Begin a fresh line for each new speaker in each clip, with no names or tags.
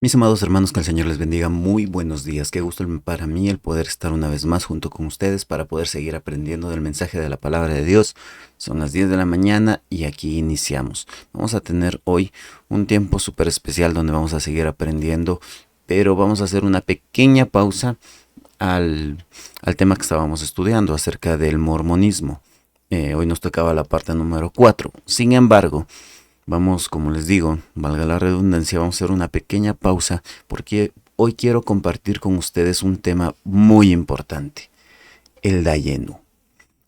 Mis amados hermanos, que el Señor les bendiga. Muy buenos días. Qué gusto para mí el poder estar una vez más junto con ustedes para poder seguir aprendiendo del mensaje de la palabra de Dios. Son las 10 de la mañana y aquí iniciamos. Vamos a tener hoy un tiempo súper especial donde vamos a seguir aprendiendo, pero vamos a hacer una pequeña pausa al tema que estábamos estudiando acerca del mormonismo. Hoy nos tocaba la parte número 4. Sin embargo, vamos, como les digo, valga la redundancia, vamos a hacer una pequeña pausa porque hoy quiero compartir con ustedes un tema muy importante, el Dayenu.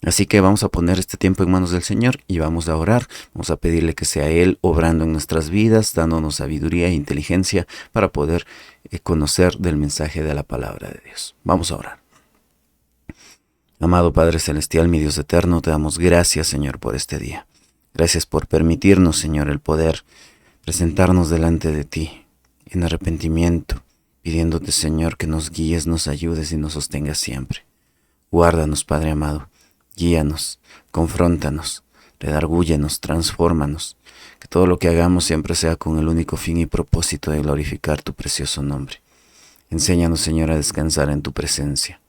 Así que vamos a poner este tiempo en manos del Señor y vamos a orar, vamos a pedirle que sea Él obrando en nuestras vidas, dándonos sabiduría e inteligencia para poder conocer del mensaje de la palabra de Dios. Vamos a orar. Amado Padre Celestial, mi Dios eterno, te damos gracias, Señor, por este día. Gracias por permitirnos, Señor, el poder presentarnos delante de ti en arrepentimiento, pidiéndote, Señor, que nos guíes, nos ayudes y nos sostengas siempre. Guárdanos, Padre amado, guíanos, confróntanos, redargúyenos, transfórmanos, que todo lo que hagamos siempre sea con el único fin y propósito de glorificar tu precioso nombre. Enséñanos, Señor, a descansar en tu presencia.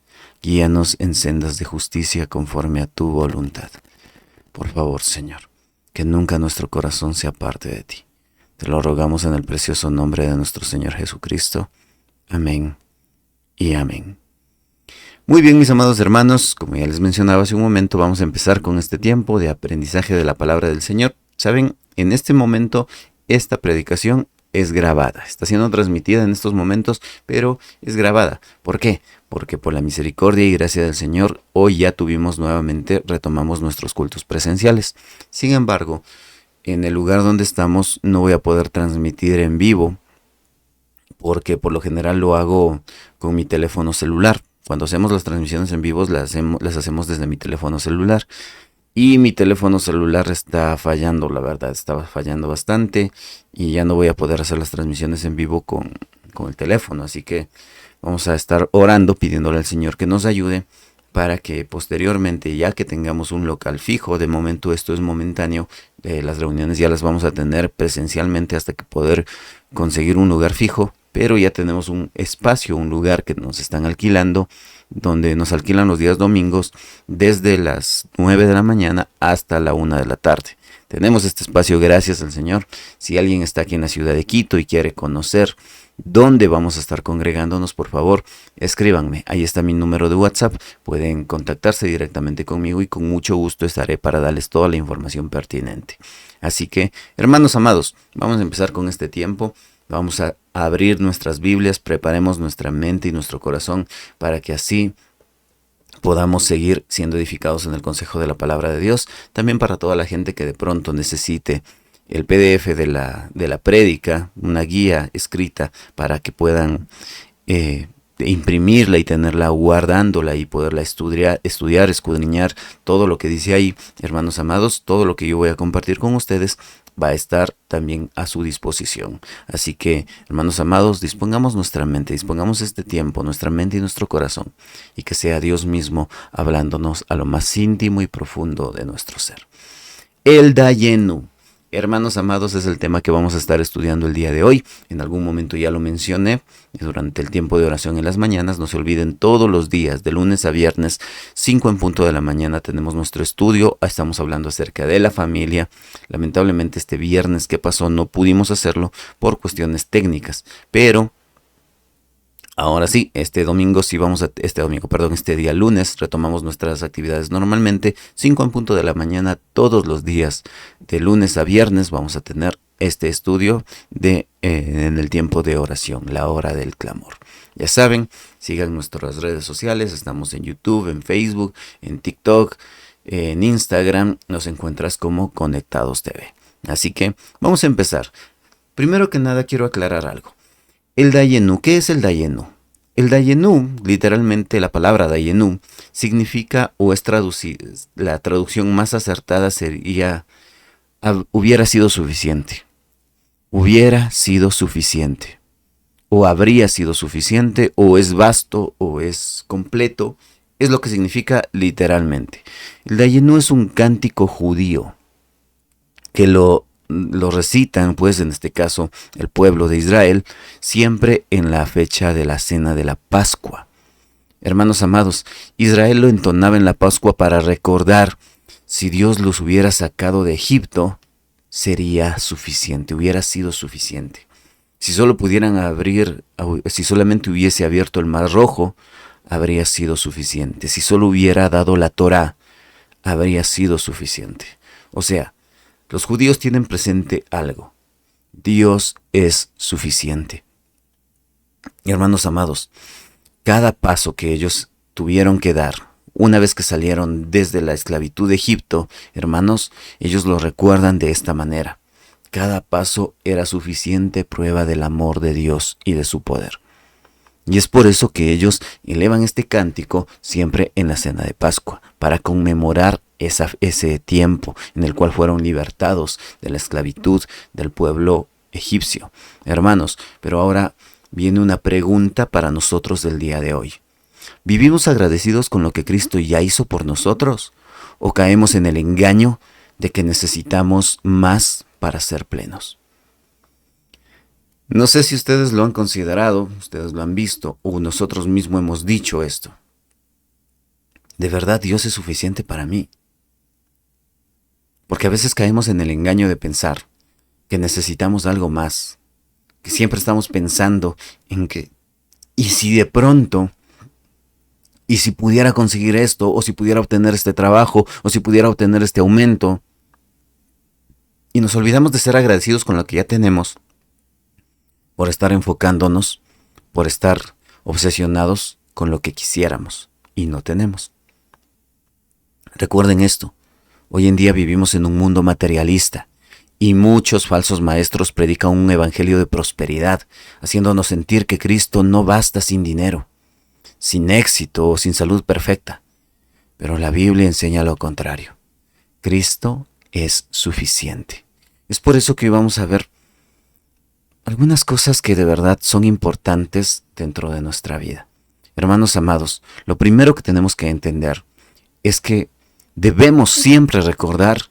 Guíanos en sendas de justicia conforme a tu voluntad. Por favor, Señor, que nunca nuestro corazón se aparte de ti. Te lo rogamos en el precioso nombre de nuestro Señor Jesucristo. Amén y amén. Muy bien, mis amados hermanos, como ya les mencionaba hace un momento, vamos a empezar con este tiempo de aprendizaje de la palabra del Señor. Saben, en este momento, esta predicación es grabada. Está siendo transmitida en estos momentos, pero es grabada. ¿Por qué? Porque por la misericordia y gracia del Señor, hoy ya retomamos nuestros cultos presenciales. Sin embargo, en el lugar donde estamos no voy a poder transmitir en vivo, porque por lo general lo hago con mi teléfono celular. Cuando hacemos las transmisiones en vivo las hacemos desde mi teléfono celular. Y mi teléfono celular está fallando, la verdad, estaba fallando bastante y ya no voy a poder hacer las transmisiones en vivo con el teléfono. Así que vamos a estar orando, pidiéndole al Señor que nos ayude para que posteriormente, ya que tengamos un local fijo, de momento esto es momentáneo, las reuniones ya las vamos a tener presencialmente hasta que poder conseguir un lugar fijo, pero ya tenemos un espacio, un lugar que nos están alquilando, donde nos alquilan los días domingos desde las 9 de la mañana hasta la 1 de la tarde. Tenemos este espacio gracias al Señor. Si alguien está aquí en la ciudad de Quito y quiere conocer dónde vamos a estar congregándonos, por favor, escríbanme. Ahí está mi número de WhatsApp. Pueden contactarse directamente conmigo y con mucho gusto estaré para darles toda la información pertinente. Así que, hermanos amados, vamos a empezar con este tiempo. Vamos a abrir nuestras Biblias, preparemos nuestra mente y nuestro corazón para que así podamos seguir siendo edificados en el consejo de la palabra de Dios. También para toda la gente que de pronto necesite el PDF de la prédica, una guía escrita para que puedan imprimirla y tenerla guardándola y poderla estudiar, escudriñar todo lo que dice ahí. Hermanos amados, todo lo que yo voy a compartir con ustedes va a estar también a su disposición. Así que, hermanos amados, dispongamos nuestra mente, dispongamos este tiempo, nuestra mente y nuestro corazón, y que sea Dios mismo hablándonos a lo más íntimo y profundo de nuestro ser. El Dayenu. Hermanos amados, es el tema que vamos a estar estudiando el día de hoy. En algún momento ya lo mencioné durante el tiempo de oración en las mañanas. No se olviden, todos los días, de lunes a viernes, 5 en punto de la mañana, tenemos nuestro estudio. Estamos hablando acerca de la familia. Lamentablemente este viernes que pasó no pudimos hacerlo por cuestiones técnicas, pero ahora sí, este día lunes retomamos nuestras actividades normalmente, 5 en punto de la mañana, todos los días, de lunes a viernes vamos a tener este estudio en el tiempo de oración, la hora del clamor. Ya saben, sigan nuestras redes sociales, estamos en YouTube, en Facebook, en TikTok, en Instagram, nos encuentras como Conectados TV. Así que vamos a empezar. Primero que nada quiero aclarar algo. El Dayenu, ¿qué es el Dayenu? El Dayenu, literalmente la palabra Dayenu, significa o es la traducción más acertada sería hubiera sido suficiente. Hubiera sido suficiente. O habría sido suficiente, o es vasto, o es completo. Es lo que significa literalmente. El Dayenu es un cántico judío que lo lo recitan, pues en este caso el pueblo de Israel, siempre en la fecha de la cena de la Pascua. Hermanos amados, Israel lo entonaba en la Pascua para recordar, si Dios los hubiera sacado de Egipto, sería suficiente, hubiera sido suficiente. Si solo pudieran abrir, si solamente hubiese abierto el Mar Rojo, habría sido suficiente. Si solo hubiera dado la Torá, habría sido suficiente. O sea, los judíos tienen presente algo. Dios es suficiente. Y hermanos amados, cada paso que ellos tuvieron que dar, una vez que salieron desde la esclavitud de Egipto, hermanos, ellos lo recuerdan de esta manera. Cada paso era suficiente prueba del amor de Dios y de su poder. Y es por eso que ellos elevan este cántico siempre en la cena de Pascua, para conmemorar ese tiempo en el cual fueron libertados de la esclavitud del pueblo egipcio. Hermanos, pero ahora viene una pregunta para nosotros del día de hoy. ¿Vivimos agradecidos con lo que Cristo ya hizo por nosotros? ¿O caemos en el engaño de que necesitamos más para ser plenos? No sé si ustedes lo han considerado, ustedes lo han visto, o nosotros mismos hemos dicho esto. ¿De verdad Dios es suficiente para mí? Porque a veces caemos en el engaño de pensar que necesitamos algo más, que siempre estamos pensando en que, ¿y si de pronto? ¿Y si pudiera conseguir esto? ¿O si pudiera obtener este trabajo? ¿O si pudiera obtener este aumento? Y nos olvidamos de ser agradecidos con lo que ya tenemos, por estar enfocándonos, por estar obsesionados con lo que quisiéramos y no tenemos. Recuerden esto, hoy en día vivimos en un mundo materialista y muchos falsos maestros predican un evangelio de prosperidad, haciéndonos sentir que Cristo no basta sin dinero, sin éxito o sin salud perfecta. Pero la Biblia enseña lo contrario. Cristo es suficiente. Es por eso que hoy vamos a ver algunas cosas que de verdad son importantes dentro de nuestra vida. Hermanos amados, lo primero que tenemos que entender es que debemos siempre recordar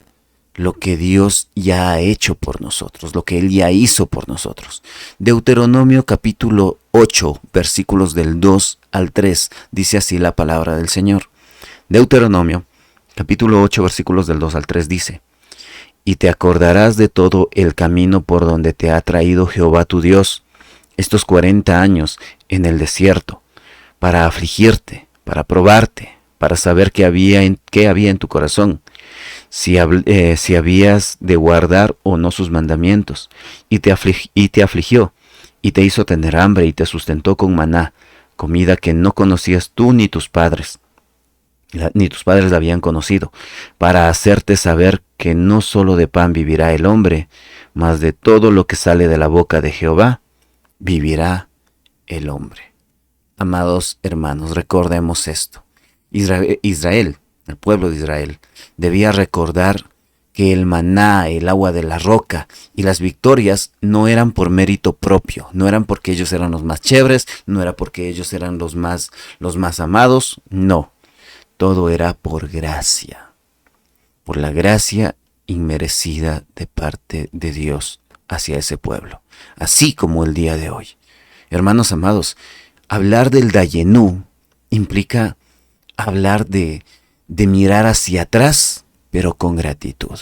lo que Dios ya ha hecho por nosotros, lo que Él ya hizo por nosotros. Deuteronomio capítulo 8, versículos del 2 al 3, dice así la palabra del Señor. Deuteronomio capítulo 8, versículos del 2 al 3 dice: Y te acordarás de todo el camino por donde te ha traído Jehová tu Dios estos 40 años en el desierto, para afligirte, para probarte, para saber qué había en tu corazón, si habías de guardar o no sus mandamientos. Y te afligió, y te hizo tener hambre, y te sustentó con maná, comida que no conocías tú ni tus padres la habían conocido, para hacerte saber que no solo de pan vivirá el hombre, mas de todo lo que sale de la boca de Jehová vivirá el hombre. Amados hermanos, recordemos esto. Israel, el pueblo de Israel, debía recordar que el maná, el agua de la roca y las victorias no eran por mérito propio, no eran porque ellos eran los más chéveres, no era porque ellos eran los más amados, no. Todo era por gracia, por la gracia inmerecida de parte de Dios hacia ese pueblo, así como el día de hoy. Hermanos amados, hablar del Dayenú implica hablar de mirar hacia atrás, pero con gratitud.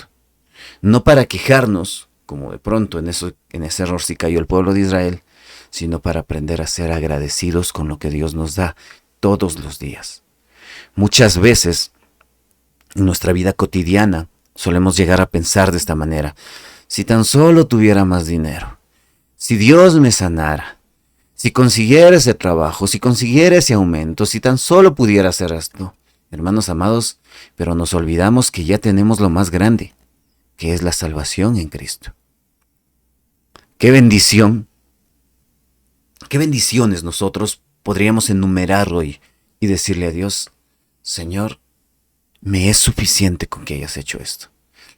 No para quejarnos, como de pronto en ese error sí cayó el pueblo de Israel, sino para aprender a ser agradecidos con lo que Dios nos da todos los días. Muchas veces en nuestra vida cotidiana solemos llegar a pensar de esta manera: si tan solo tuviera más dinero, si Dios me sanara, si consiguiera ese trabajo, si consiguiera ese aumento, si tan solo pudiera hacer esto. Hermanos amados, pero nos olvidamos que ya tenemos lo más grande, que es la salvación en Cristo. ¡Qué bendición! ¡Qué bendiciones nosotros podríamos enumerar hoy y decirle a Dios: Señor, me es suficiente con que hayas hecho esto.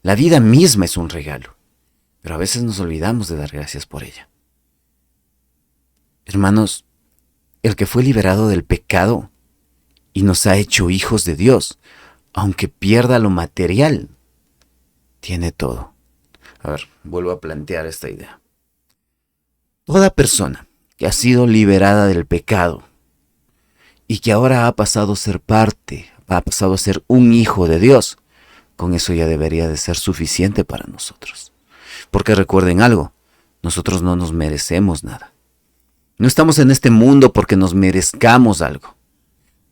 La vida misma es un regalo, pero a veces nos olvidamos de dar gracias por ella. Hermanos, el que fue liberado del pecado y nos ha hecho hijos de Dios, aunque pierda lo material, tiene todo. A ver, vuelvo a plantear esta idea. Toda persona que ha sido liberada del pecado y que ahora ha pasado a ser parte, ha pasado a ser un hijo de Dios, con eso ya debería de ser suficiente para nosotros. Porque recuerden algo, nosotros no nos merecemos nada. No estamos en este mundo porque nos merezcamos algo.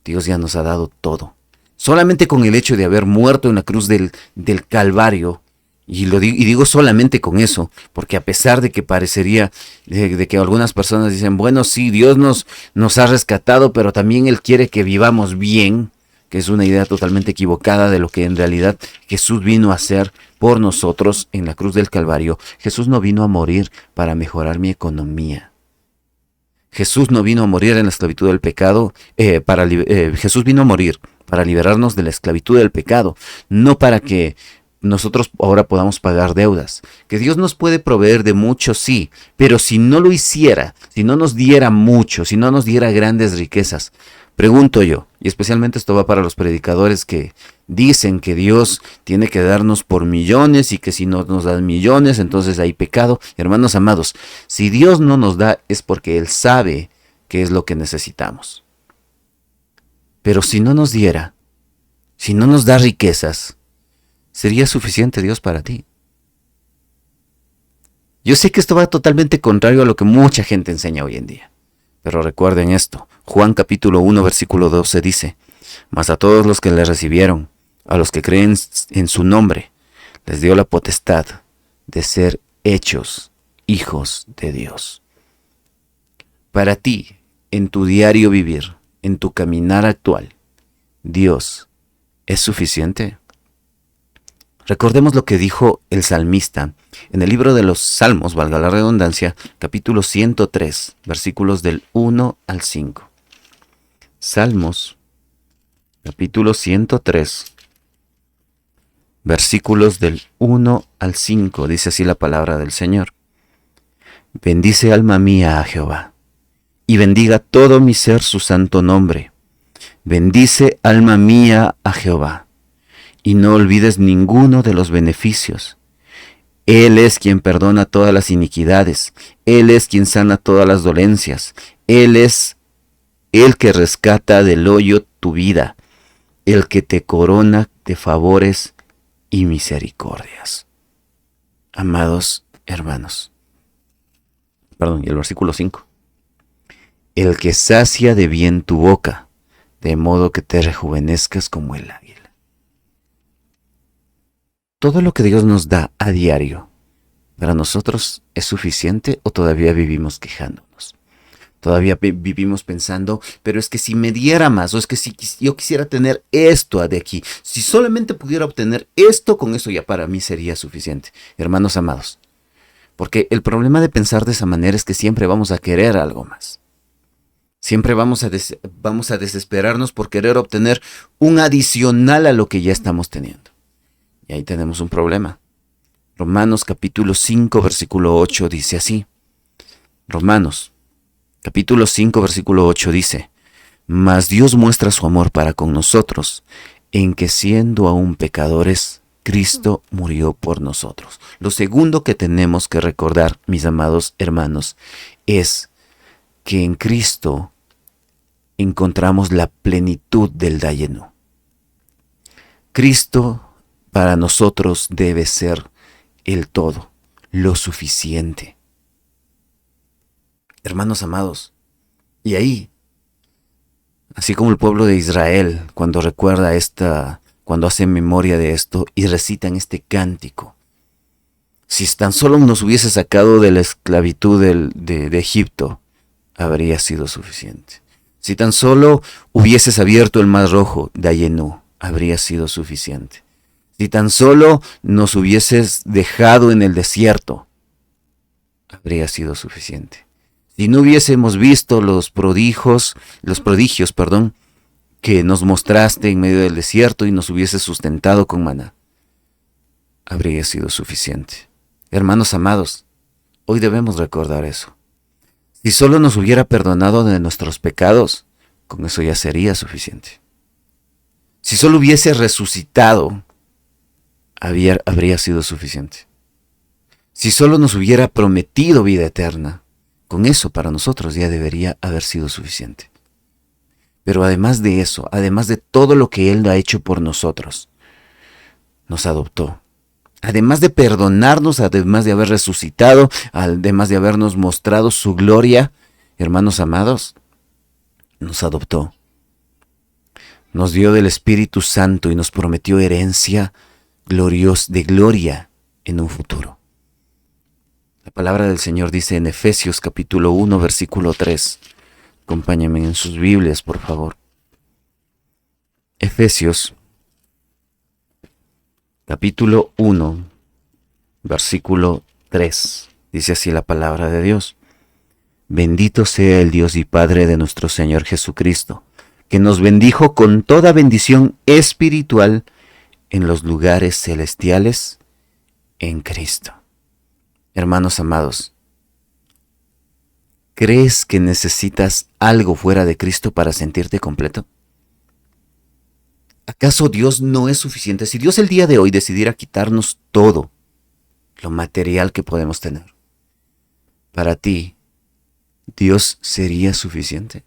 Dios ya nos ha dado todo. Solamente con el hecho de haber muerto en la cruz del Calvario, y digo solamente con eso, porque a pesar de que parecería, de que algunas personas dicen, bueno, sí, Dios nos ha rescatado, pero también Él quiere que vivamos bien, que es una idea totalmente equivocada de lo que en realidad Jesús vino a hacer por nosotros en la cruz del Calvario. Jesús no vino a morir para mejorar mi economía. Jesús no vino a morir en la esclavitud del pecado, Jesús vino a morir para liberarnos de la esclavitud del pecado, no para que nosotros ahora podamos pagar deudas. Que Dios nos puede proveer de mucho, sí, pero si no lo hiciera, si no nos diera mucho, si no nos diera grandes riquezas, pregunto yo, y especialmente esto va para los predicadores que dicen que Dios tiene que darnos por millones y que si no nos dan millones, entonces hay pecado. Hermanos amados, si Dios no nos da es porque Él sabe qué es lo que necesitamos. Pero si no nos diera, si no nos da riquezas, ¿sería suficiente Dios para ti? Yo sé que esto va totalmente contrario a lo que mucha gente enseña hoy en día. Pero recuerden esto, Juan capítulo 1 versículo 12 dice, mas a todos los que le recibieron, a los que creen en su nombre, les dio la potestad de ser hechos hijos de Dios. Para ti, en tu diario vivir, en tu caminar actual, ¿Dios es suficiente? Recordemos lo que dijo el salmista en el libro de los Salmos, valga la redundancia, capítulo 103, versículos del 1 al 5. Salmos, capítulo 103, versículos del 1 al 5, dice así la palabra del Señor. Bendice alma mía a Jehová, y bendiga todo mi ser su santo nombre. Bendice alma mía a Jehová, y no olvides ninguno de los beneficios. Él es quien perdona todas las iniquidades, Él es quien sana todas las dolencias, Él es el que rescata del hoyo tu vida, el que te corona de favores y misericordias. Amados hermanos, y el versículo 5. El que sacia de bien tu boca, de modo que te rejuvenezcas como el águila. ¿Todo lo que Dios nos da a diario para nosotros es suficiente o todavía vivimos quejándonos? Todavía vivimos pensando, pero es que si me diera más, o es que si yo quisiera tener esto de aquí, si solamente pudiera obtener esto, con eso ya para mí sería suficiente. Hermanos amados, porque el problema de pensar de esa manera es que siempre vamos a querer algo más. Siempre vamos a desesperarnos por querer obtener un adicional a lo que ya estamos teniendo. Y ahí tenemos un problema. Romanos capítulo 5 versículo 8 dice así. Romanos capítulo 5 versículo 8 dice, mas Dios muestra su amor para con nosotros, en que siendo aún pecadores, Cristo murió por nosotros. Lo segundo que tenemos que recordar, mis amados hermanos, es que en Cristo encontramos la plenitud del Dayenu. Cristo para nosotros debe ser el todo, lo suficiente. Hermanos amados, y ahí, así como el pueblo de Israel, cuando recuerda cuando hace memoria de esto y recitan este cántico, si tan solo nos hubiese sacado de la esclavitud de Egipto, habría sido suficiente. Si tan solo hubieses abierto el mar rojo de Dayenu, habría sido suficiente. Si tan solo nos hubieses dejado en el desierto, habría sido suficiente. Si no hubiésemos visto los prodigios, que nos mostraste en medio del desierto y nos hubieses sustentado con maná, habría sido suficiente. Hermanos amados, hoy debemos recordar eso. Si solo nos hubiera perdonado de nuestros pecados, con eso ya sería suficiente. Si solo hubiese resucitado, habría sido suficiente. Si solo nos hubiera prometido vida eterna, con eso para nosotros ya debería haber sido suficiente. Pero además de eso, además de todo lo que Él ha hecho por nosotros, nos adoptó. Además de perdonarnos, además de haber resucitado, además de habernos mostrado su gloria, hermanos amados, nos adoptó. Nos dio del Espíritu Santo y nos prometió herencia de gloria en un futuro. La palabra del Señor dice en Efesios capítulo 1, versículo 3. Acompáñenme en sus Biblias, por favor. Efesios capítulo 1, versículo 3. Dice así la palabra de Dios. Bendito sea el Dios y Padre de nuestro Señor Jesucristo, que nos bendijo con toda bendición espiritual en los lugares celestiales en Cristo. Hermanos amados, ¿crees que necesitas algo fuera de Cristo para sentirte completo? ¿Acaso Dios no es suficiente? Si Dios el día de hoy decidiera quitarnos todo lo material que podemos tener, para ti, ¿Dios sería suficiente?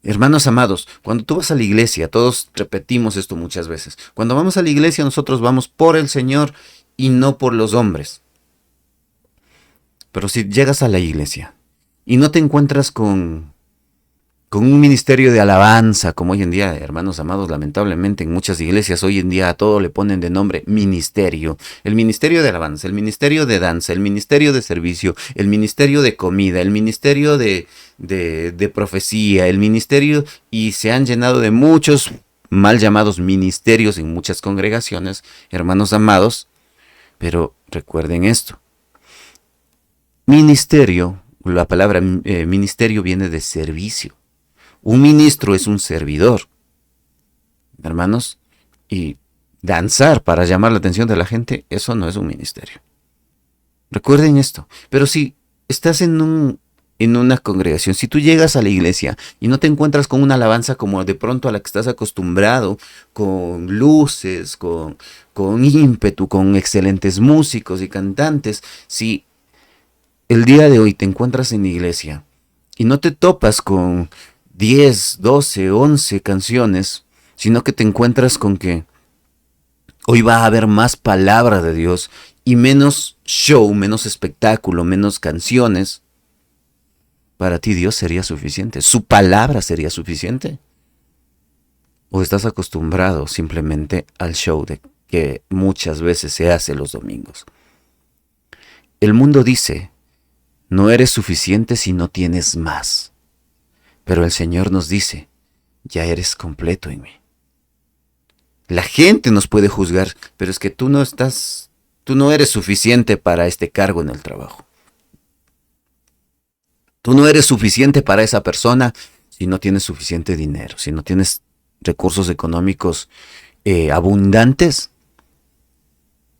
Hermanos amados, cuando tú vas a la iglesia, todos repetimos esto muchas veces, cuando vamos a la iglesia nosotros vamos por el Señor y no por los hombres. Pero si llegas a la iglesia y no te encuentras con un ministerio de alabanza, como hoy en día, hermanos amados, lamentablemente en muchas iglesias hoy en día a todo le ponen de nombre ministerio. El ministerio de alabanza, el ministerio de danza, el ministerio de servicio, el ministerio de comida, el ministerio de profecía, el ministerio, y se han llenado de muchos mal llamados ministerios en muchas congregaciones, hermanos amados, pero recuerden esto. Ministerio, la palabra ministerio viene de servicio. Un ministro es un servidor, hermanos, y danzar para llamar la atención de la gente, eso no es un ministerio. Recuerden esto. Pero si estás en una congregación, si tú llegas a la iglesia y no te encuentras con una alabanza como de pronto a la que estás acostumbrado, con luces, con ímpetu, con excelentes músicos y cantantes, si el día de hoy te encuentras en la iglesia y no te topas con 10, 12, 11 canciones, sino que te encuentras con que hoy va a haber más palabra de Dios y menos show, menos espectáculo, menos canciones, para ti Dios sería suficiente, su palabra sería suficiente. ¿O estás acostumbrado simplemente al show que muchas veces se hace los domingos? El mundo dice, no eres suficiente si no tienes más. Pero el Señor nos dice, ya eres completo en mí. La gente nos puede juzgar, pero es que tú no eres suficiente para este cargo en el trabajo. Tú no eres suficiente para esa persona si no tienes suficiente dinero, si no tienes recursos económicos abundantes.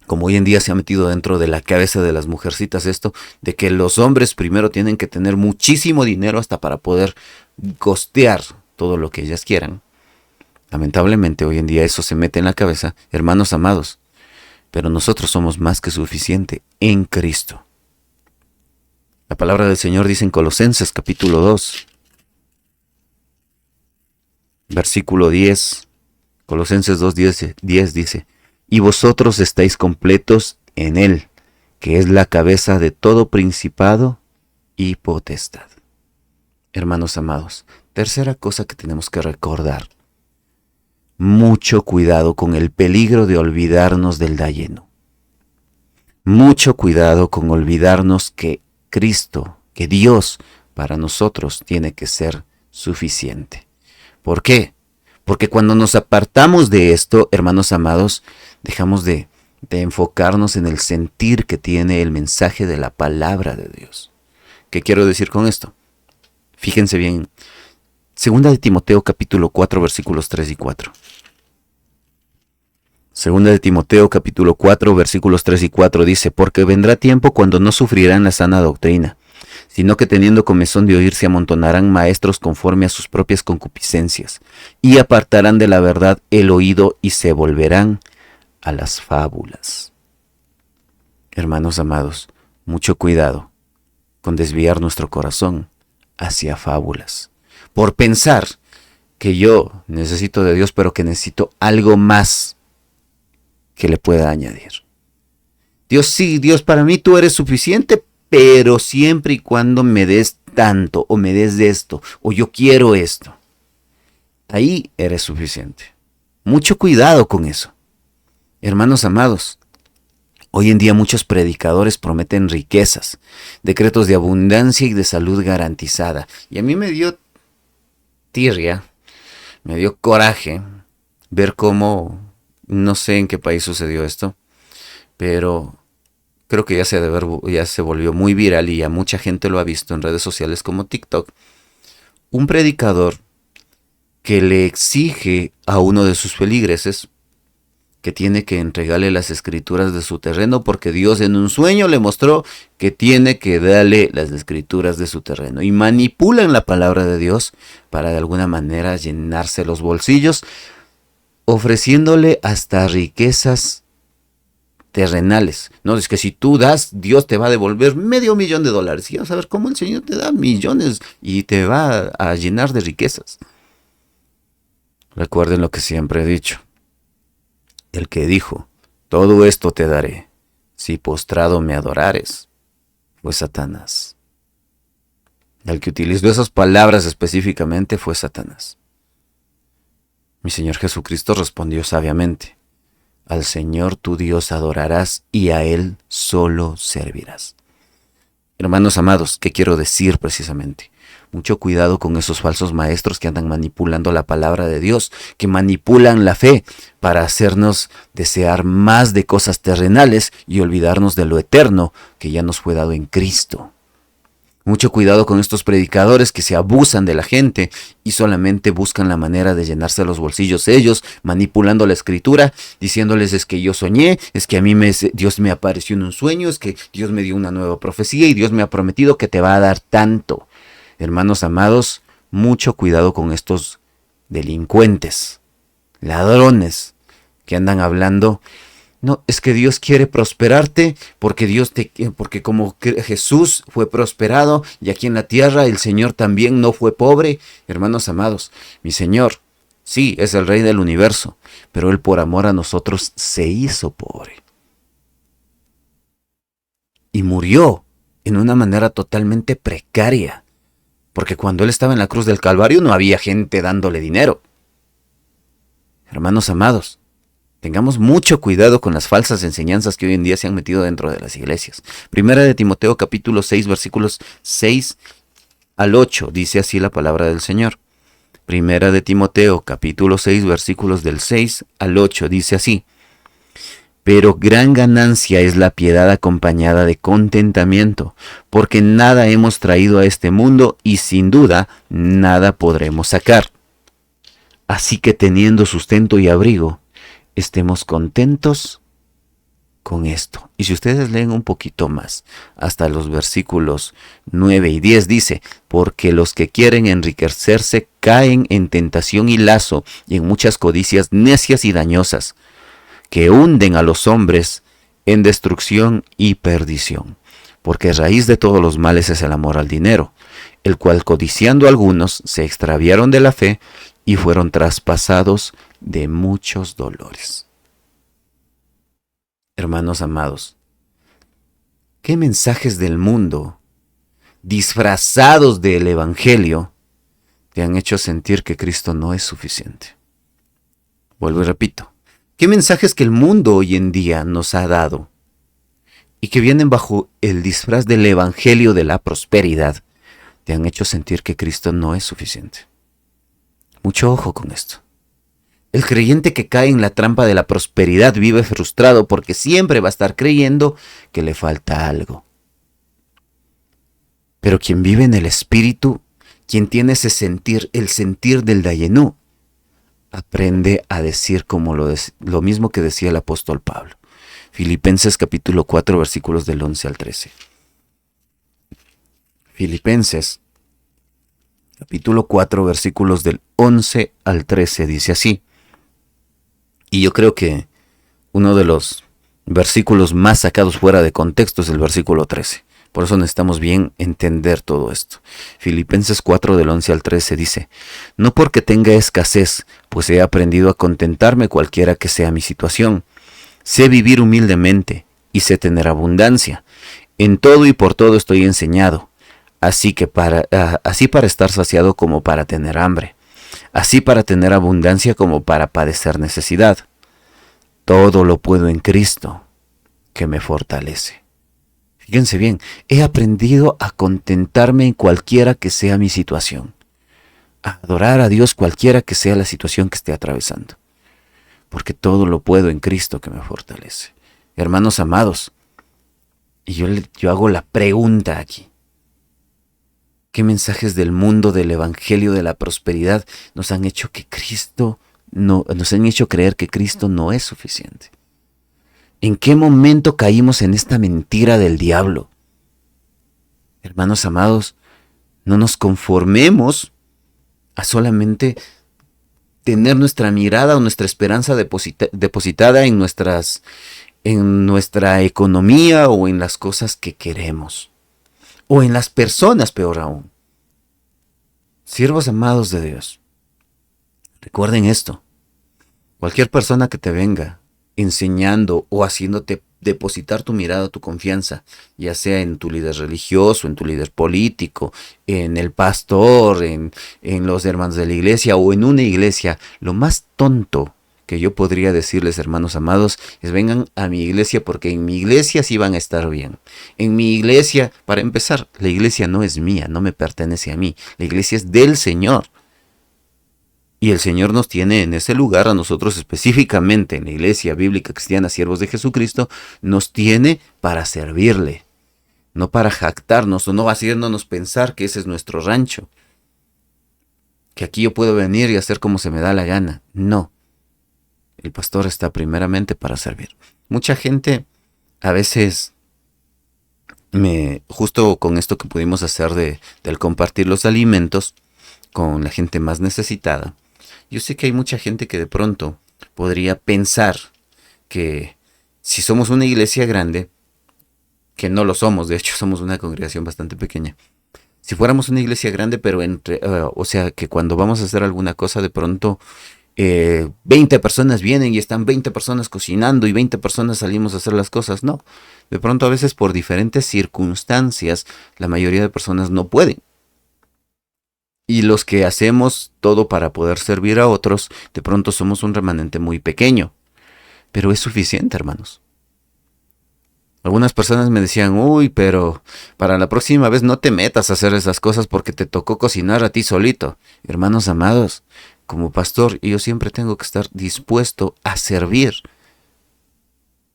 Como hoy en día se ha metido dentro de la cabeza de las mujercitas esto, de que los hombres primero tienen que tener muchísimo dinero hasta para poder costear todo lo que ellas quieran. Lamentablemente hoy en día eso se mete en la cabeza, hermanos amados, pero nosotros somos más que suficiente en Cristo. La palabra del Señor dice en Colosenses capítulo 2, versículo 10, Colosenses 2, 10 dice, y vosotros estáis completos en Él, que es la cabeza de todo principado y potestad. Hermanos amados, tercera cosa que tenemos que recordar. Mucho cuidado con el peligro de olvidarnos del da lleno. Mucho cuidado con olvidarnos que Cristo, que Dios para nosotros tiene que ser suficiente. ¿Por qué? Porque cuando nos apartamos de esto, hermanos amados, dejamos de enfocarnos en el sentir que tiene el mensaje de la palabra de Dios. ¿Qué quiero decir con esto? Fíjense bien. Segunda de Timoteo capítulo 4 versículos 3 y 4. Segunda de Timoteo capítulo 4 versículos 3 y 4 dice, porque vendrá tiempo cuando no sufrirán la sana doctrina, sino que teniendo comezón de oír se amontonarán maestros conforme a sus propias concupiscencias, y apartarán de la verdad el oído y se volverán a las fábulas. Hermanos amados, mucho cuidado con desviar nuestro corazón hacia fábulas, por pensar que yo necesito de Dios, pero que necesito algo más que le pueda añadir. Dios, sí, Dios, para mí tú eres suficiente, pero siempre y cuando me des tanto, o me des de esto, o yo quiero esto. Ahí eres suficiente. Mucho cuidado con eso. Hermanos amados, hoy en día muchos predicadores prometen riquezas, decretos de abundancia y de salud garantizada. Y a mí me dio tirria, me dio coraje ver cómo, no sé en qué país sucedió esto, pero creo que ya se volvió muy viral y ya mucha gente lo ha visto en redes sociales como TikTok. Un predicador que le exige a uno de sus feligreses que tiene que entregarle las escrituras de su terreno porque Dios en un sueño le mostró que tiene que darle las escrituras de su terreno. Y manipulan la palabra de Dios para de alguna manera llenarse los bolsillos, ofreciéndole hasta riquezas terrenales. No, es que si tú das, Dios te va a devolver $500,000. Y vamos a ver cómo el Señor te da millones y te va a llenar de riquezas. Recuerden lo que siempre he dicho. El que dijo, todo esto te daré, si postrado me adorares, fue Satanás. El que utilizó esas palabras específicamente fue Satanás. Mi Señor Jesucristo respondió sabiamente, al Señor tu Dios adorarás y a Él solo servirás. Hermanos amados, ¿qué quiero decir precisamente? Mucho cuidado con esos falsos maestros que andan manipulando la palabra de Dios, que manipulan la fe para hacernos desear más de cosas terrenales y olvidarnos de lo eterno que ya nos fue dado en Cristo. Mucho cuidado con estos predicadores que se abusan de la gente y solamente buscan la manera de llenarse los bolsillos ellos, manipulando la escritura, diciéndoles es que yo soñé, es que a mí Dios me apareció en un sueño, es que Dios me dio una nueva profecía y Dios me ha prometido que te va a dar tanto. Hermanos amados, mucho cuidado con estos delincuentes, ladrones que andan hablando. No, es que Dios quiere prosperarte porque como Jesús fue prosperado y aquí en la tierra el Señor también no fue pobre. Hermanos amados, mi Señor, sí, es el Rey del universo, pero Él por amor a nosotros se hizo pobre. Y murió en una manera totalmente precaria, porque cuando Él estaba en la cruz del Calvario no había gente dándole dinero. Hermanos amados, tengamos mucho cuidado con las falsas enseñanzas que hoy en día se han metido dentro de las iglesias. Primera de Timoteo capítulo 6 versículos 6 al 8 dice así la palabra del Señor. Primera de Timoteo capítulo 6 versículos del 6 al 8 dice así. Pero gran ganancia es la piedad acompañada de contentamiento, porque nada hemos traído a este mundo y sin duda nada podremos sacar. Así que teniendo sustento y abrigo, estemos contentos con esto. Y si ustedes leen un poquito más, hasta los versículos 9 y 10 dice, porque los que quieren enriquecerse caen en tentación y lazo y en muchas codicias necias y dañosas, que hunden a los hombres en destrucción y perdición. Porque raíz de todos los males es el amor al dinero, el cual codiciando algunos se extraviaron de la fe y fueron traspasados de muchos dolores. Hermanos amados, ¿qué mensajes del mundo, disfrazados del Evangelio, te han hecho sentir que Cristo no es suficiente? Vuelvo y repito, ¿qué mensajes que el mundo hoy en día nos ha dado y que vienen bajo el disfraz del Evangelio de la prosperidad te han hecho sentir que Cristo no es suficiente? Mucho ojo con esto. El creyente que cae en la trampa de la prosperidad vive frustrado porque siempre va a estar creyendo que le falta algo. Pero quien vive en el Espíritu, quien tiene ese sentir, el sentir del Dayenú, aprende a decir como lo mismo que decía el apóstol Pablo. Filipenses capítulo 4 versículos del 11 al 13. Filipenses capítulo 4 versículos del 11 al 13 dice así. Y yo creo que uno de los versículos más sacados fuera de contexto es el versículo 13. Por eso necesitamos bien entender todo esto. Filipenses 4 del 11 al 13 dice: no porque tenga escasez, pues he aprendido a contentarme cualquiera que sea mi situación. Sé vivir humildemente y sé tener abundancia. En todo y por todo estoy enseñado, así para estar saciado como para tener hambre, así para tener abundancia como para padecer necesidad. Todo lo puedo en Cristo, que me fortalece. Fíjense bien, he aprendido a contentarme en cualquiera que sea mi situación, a adorar a Dios cualquiera que sea la situación que esté atravesando, porque todo lo puedo en Cristo que me fortalece. Hermanos amados, y yo hago la pregunta aquí: ¿qué mensajes del mundo, del evangelio, de la prosperidad nos han hecho nos han hecho creer que Cristo no es suficiente? ¿En qué momento caímos en esta mentira del diablo? Hermanos amados, no nos conformemos a solamente tener nuestra mirada o nuestra esperanza depositada en nuestra economía o en las cosas que queremos, o en las personas, peor aún. Siervos amados de Dios, recuerden esto: cualquier persona que te venga enseñando o haciéndote depositar tu mirada, tu confianza, ya sea en tu líder religioso, en tu líder político, en el pastor, en los hermanos de la iglesia o en una iglesia, lo más tonto que yo podría decirles, hermanos amados, es: vengan a mi iglesia porque en mi iglesia sí van a estar bien. En mi iglesia, para empezar, la iglesia no es mía, no me pertenece a mí, la iglesia es del Señor. Y el Señor nos tiene en ese lugar, a nosotros específicamente, en la Iglesia Bíblica Cristiana Siervos de Jesucristo, nos tiene para servirle, no para jactarnos o no haciéndonos pensar que ese es nuestro rancho, que aquí yo puedo venir y hacer como se me da la gana. No, el pastor está primeramente para servir. Mucha gente a veces, justo con esto que pudimos hacer del compartir los alimentos con la gente más necesitada, yo sé que hay mucha gente que de pronto podría pensar que si somos una iglesia grande, que no lo somos, de hecho somos una congregación bastante pequeña, si fuéramos una iglesia grande, pero o sea, que cuando vamos a hacer alguna cosa, de pronto 20 personas vienen y están 20 personas cocinando y 20 personas salimos a hacer las cosas. No, de pronto a veces por diferentes circunstancias la mayoría de personas no pueden. Y los que hacemos todo para poder servir a otros, de pronto somos un remanente muy pequeño. Pero es suficiente, hermanos. Algunas personas me decían: uy, pero para la próxima vez no te metas a hacer esas cosas porque te tocó cocinar a ti solito. Hermanos amados, como pastor, yo siempre tengo que estar dispuesto a servir.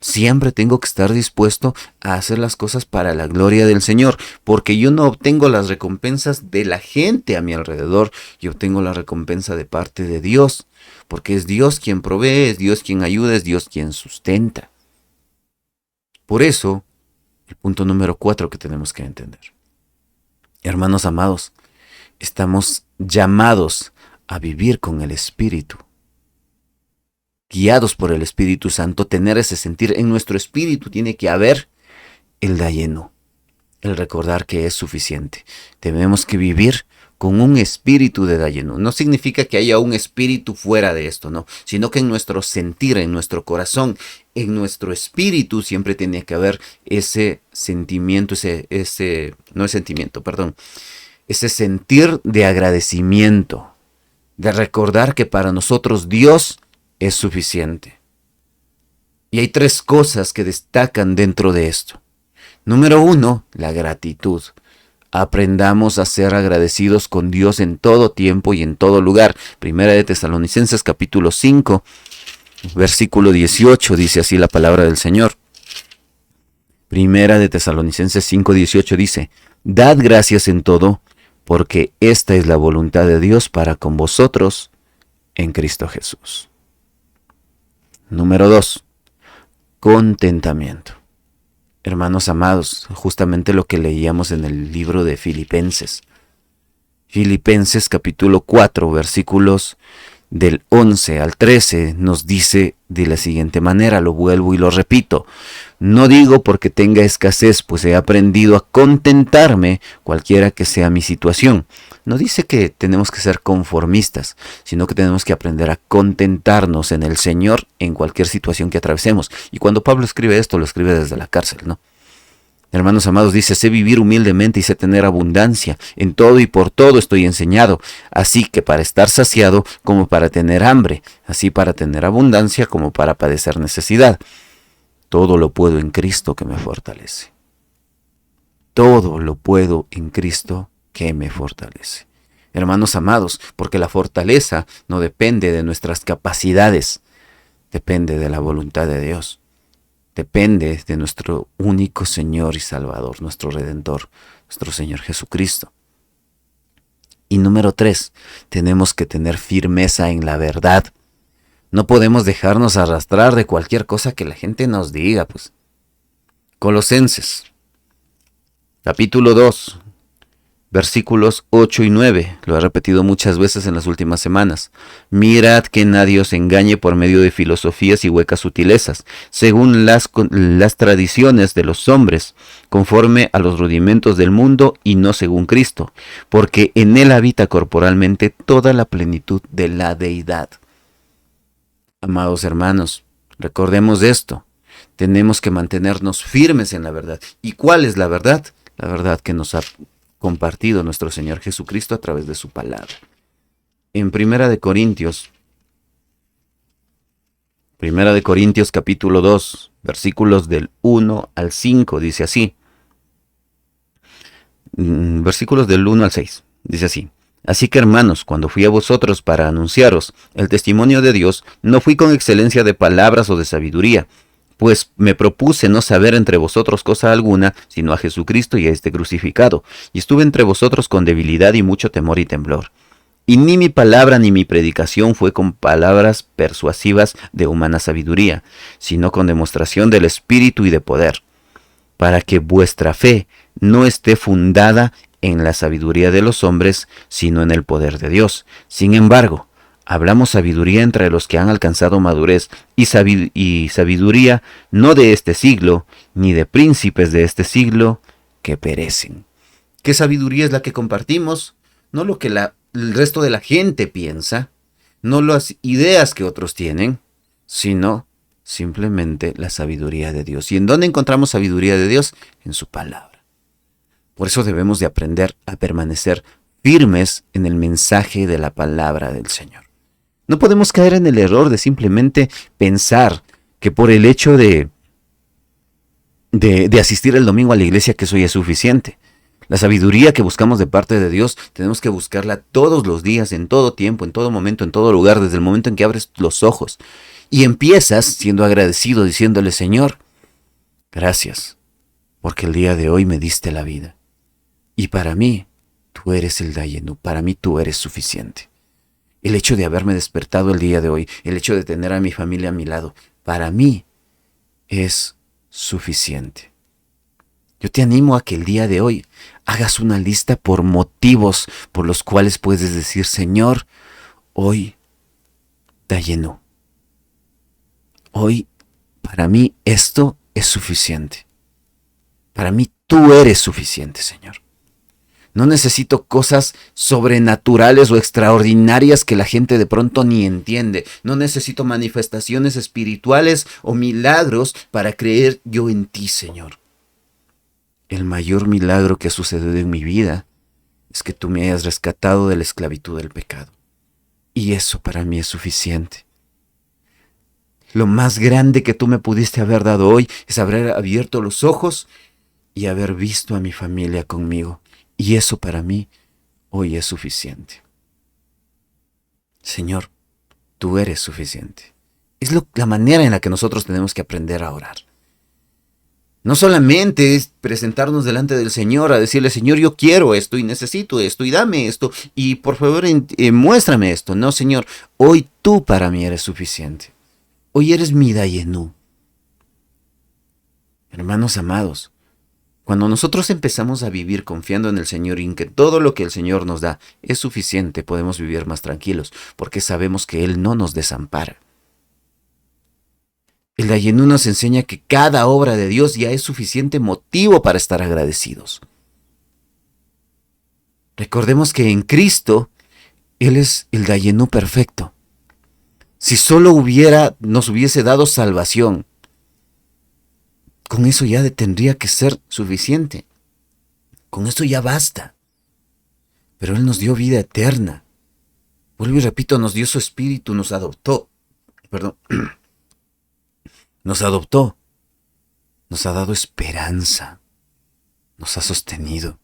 Siempre tengo que estar dispuesto a hacer las cosas para la gloria del Señor, porque yo no obtengo las recompensas de la gente a mi alrededor, yo obtengo la recompensa de parte de Dios, porque es Dios quien provee, es Dios quien ayuda, es Dios quien sustenta. Por eso, el punto número 4 que tenemos que entender: hermanos amados, estamos llamados a vivir con el Espíritu, guiados por el Espíritu Santo, tener ese sentir. En nuestro espíritu tiene que haber el dayeno, el recordar que es suficiente. Tenemos que vivir con un espíritu de dayeno. No significa que haya un espíritu fuera de esto, no, sino que en nuestro sentir, en nuestro corazón, en nuestro espíritu siempre tiene que haber ese sentimiento, ese sentir de agradecimiento, de recordar que para nosotros Dios es suficiente. Y hay 3 cosas que destacan dentro de esto. Número 1, la gratitud. Aprendamos a ser agradecidos con Dios en todo tiempo y en todo lugar. Primera de Tesalonicenses capítulo 5, versículo 18, dice así la palabra del Señor. Primera de Tesalonicenses 5, 18 dice: dad gracias en todo, porque esta es la voluntad de Dios para con vosotros en Cristo Jesús. Número 2, contentamiento. Hermanos amados, justamente lo que leíamos en el libro de Filipenses. Filipenses capítulo 4, versículos del 11 al 13 nos dice de la siguiente manera, lo vuelvo y lo repito: no digo porque tenga escasez, pues he aprendido a contentarme cualquiera que sea mi situación. No dice que tenemos que ser conformistas, sino que tenemos que aprender a contentarnos en el Señor en cualquier situación que atravesemos. Y cuando Pablo escribe esto, lo escribe desde la cárcel, ¿no? Hermanos amados, dice: sé vivir humildemente y sé tener abundancia. En todo y por todo estoy enseñado. Así que para estar saciado como para tener hambre. Así para tener abundancia como para padecer necesidad. Todo lo puedo en Cristo que me fortalece. Todo lo puedo en Cristo que me fortalece. Hermanos amados, porque la fortaleza no depende de nuestras capacidades. Depende de la voluntad de Dios. Depende de nuestro único Señor y Salvador, nuestro Redentor, nuestro Señor Jesucristo. Y número 3, tenemos que tener firmeza en la verdad. No podemos dejarnos arrastrar de cualquier cosa que la gente nos diga, pues. Colosenses, capítulo 2, versículos 8 y 9, lo he repetido muchas veces en las últimas semanas. Mirad que nadie os engañe por medio de filosofías y huecas sutilezas, según las tradiciones de los hombres, conforme a los rudimentos del mundo y no según Cristo, porque en él habita corporalmente toda la plenitud de la deidad. Amados hermanos, recordemos esto. Tenemos que mantenernos firmes en la verdad. ¿Y cuál es la verdad? La verdad que nos ha compartido nuestro Señor Jesucristo a través de su palabra. En Primera de Corintios capítulo 2, versículos del 1 al 5, dice así. Versículos del 1 al 6, dice así. Así que hermanos, cuando fui a vosotros para anunciaros el testimonio de Dios, no fui con excelencia de palabras o de sabiduría, pues me propuse no saber entre vosotros cosa alguna, sino a Jesucristo y a este crucificado, y estuve entre vosotros con debilidad y mucho temor y temblor. Y ni mi palabra ni mi predicación fue con palabras persuasivas de humana sabiduría, sino con demostración del Espíritu y de poder, para que vuestra fe no esté fundada en la sabiduría de los hombres, sino en el poder de Dios. Sin embargo, hablamos sabiduría entre los que han alcanzado madurez, y sabiduría no de este siglo, ni de príncipes de este siglo, que perecen. ¿Qué sabiduría es la que compartimos? No lo que el resto de la gente piensa, no las ideas que otros tienen, sino simplemente la sabiduría de Dios. ¿Y en dónde encontramos sabiduría de Dios? En su palabra. Por eso debemos de aprender a permanecer firmes en el mensaje de la palabra del Señor. No podemos caer en el error de simplemente pensar que por el hecho de asistir el domingo a la iglesia, que eso ya es suficiente. La sabiduría que buscamos de parte de Dios tenemos que buscarla todos los días, en todo tiempo, en todo momento, en todo lugar, desde el momento en que abres los ojos. Y empiezas siendo agradecido, diciéndole: Señor, gracias, porque el día de hoy me diste la vida. Y para mí, tú eres el Dayenu, para mí tú eres suficiente. El hecho de haberme despertado el día de hoy, el hecho de tener a mi familia a mi lado, para mí es suficiente. Yo te animo a que el día de hoy hagas una lista por motivos por los cuales puedes decir: Señor, hoy Dayenu. Hoy, para mí, esto es suficiente. Para mí, tú eres suficiente, Señor. No necesito cosas sobrenaturales o extraordinarias que la gente de pronto ni entiende. No necesito manifestaciones espirituales o milagros para creer yo en ti, Señor. El mayor milagro que ha sucedido en mi vida es que tú me hayas rescatado de la esclavitud del pecado. Y eso para mí es suficiente. Lo más grande que tú me pudiste haber dado hoy es haber abierto los ojos y haber visto a mi familia conmigo. Y eso para mí hoy es suficiente. Señor, tú eres suficiente. Es la manera en la que nosotros tenemos que aprender a orar. No solamente es presentarnos delante del Señor a decirle: Señor, yo quiero esto y necesito esto y dame esto y por favor muéstrame esto. No, Señor, hoy tú para mí eres suficiente. Hoy eres mi Dayenu. Hermanos amados, Cuando nosotros empezamos a vivir confiando en el Señor y en que todo lo que el Señor nos da es suficiente, podemos vivir más tranquilos, porque sabemos que Él no nos desampara. El Dayenu nos enseña que cada obra de Dios ya es suficiente motivo para estar agradecidos. Recordemos que en Cristo Él es el Dayenu perfecto. Si solo nos hubiese dado salvación, con eso ya tendría que ser suficiente. Con eso ya basta. Pero Él nos dio vida eterna. Vuelvo y repito, nos dio su espíritu, nos adoptó. Nos adoptó. Nos ha dado esperanza. Nos ha sostenido.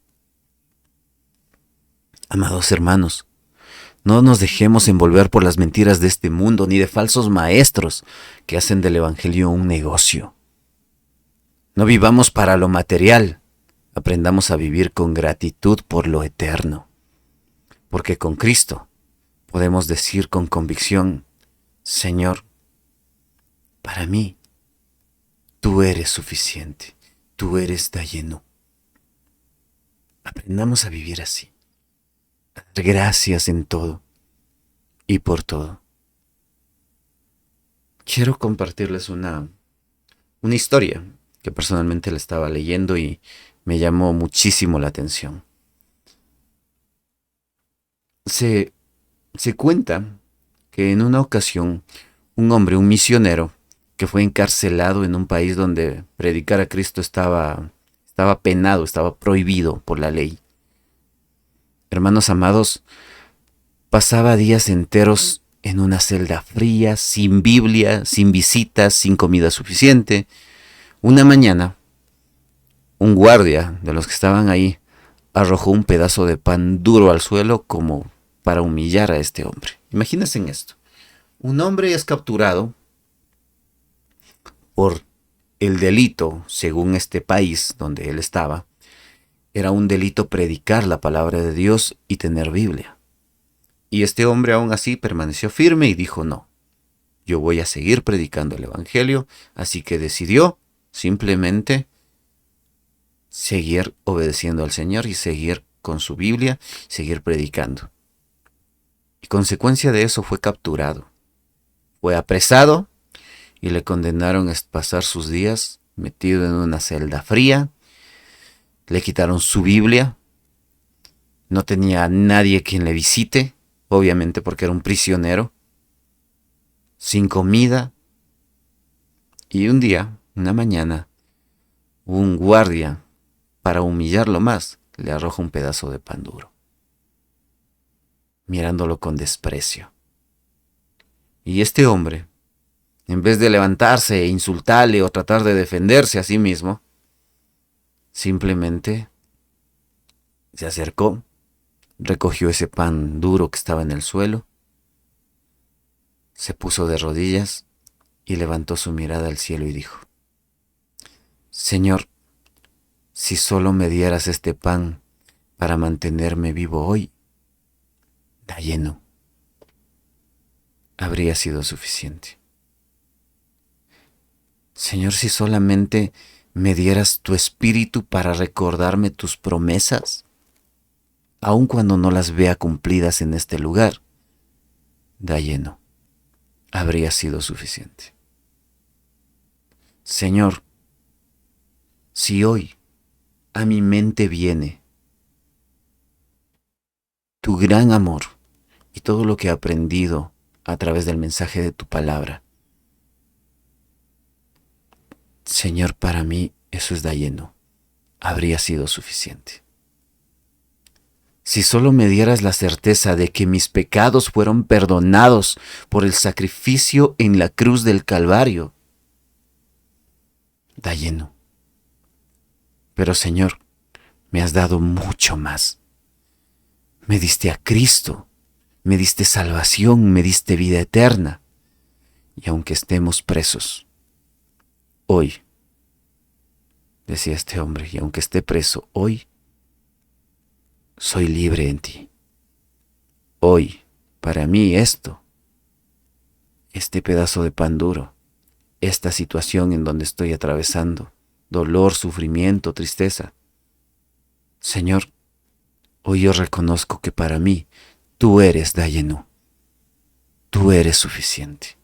Amados hermanos, no nos dejemos envolver por las mentiras de este mundo ni de falsos maestros que hacen del evangelio un negocio. No vivamos para lo material, aprendamos a vivir con gratitud por lo eterno. Porque con Cristo podemos decir con convicción, Señor, para mí, tú eres suficiente, tú eres Dayenu. Aprendamos a vivir así. A dar gracias en todo y por todo. Quiero compartirles una historia que personalmente la estaba leyendo y me llamó muchísimo la atención. Se cuenta que en una ocasión un hombre, un misionero, que fue encarcelado en un país donde predicar a Cristo estaba penado, estaba prohibido por la ley. Hermanos amados, pasaba días enteros en una celda fría, sin Biblia, sin visitas, sin comida suficiente. Una mañana, un guardia de los que estaban ahí arrojó un pedazo de pan duro al suelo como para humillar a este hombre. Imagínense en esto. Un hombre es capturado por el delito, según este país donde él estaba. Era un delito predicar la palabra de Dios y tener Biblia. Y este hombre aún así permaneció firme y dijo no. Yo voy a seguir predicando el evangelio, así que decidió simplemente seguir obedeciendo al Señor y seguir con su Biblia, seguir predicando. Y consecuencia de eso fue capturado. Fue apresado y le condenaron a pasar sus días metido en una celda fría. Le quitaron su Biblia. No tenía a nadie quien le visite, obviamente porque era un prisionero. Sin comida. Y un día, una mañana, un guardia, para humillarlo más, le arroja un pedazo de pan duro, mirándolo con desprecio. Y este hombre, en vez de levantarse e insultarle o tratar de defenderse a sí mismo, simplemente se acercó, recogió ese pan duro que estaba en el suelo, se puso de rodillas y levantó su mirada al cielo y dijo, Señor, si solo me dieras este pan para mantenerme vivo hoy, Dayenu, habría sido suficiente. Señor, si solamente me dieras tu espíritu para recordarme tus promesas, aun cuando no las vea cumplidas en este lugar, Dayenu, habría sido suficiente. Señor, si hoy a mi mente viene tu gran amor y todo lo que he aprendido a través del mensaje de tu palabra, Señor, para mí eso es Dayenu, habría sido suficiente. Si solo me dieras la certeza de que mis pecados fueron perdonados por el sacrificio en la cruz del Calvario, Dayenu. Pero Señor, me has dado mucho más. Me diste a Cristo, me diste salvación, me diste vida eterna. Y aunque estemos presos, hoy, decía este hombre, y aunque esté preso hoy, soy libre en ti. Hoy, para mí esto, este pedazo de pan duro, esta situación en donde estoy atravesando, dolor, sufrimiento, tristeza. Señor, hoy yo reconozco que para mí tú eres Dayenu. Tú eres suficiente.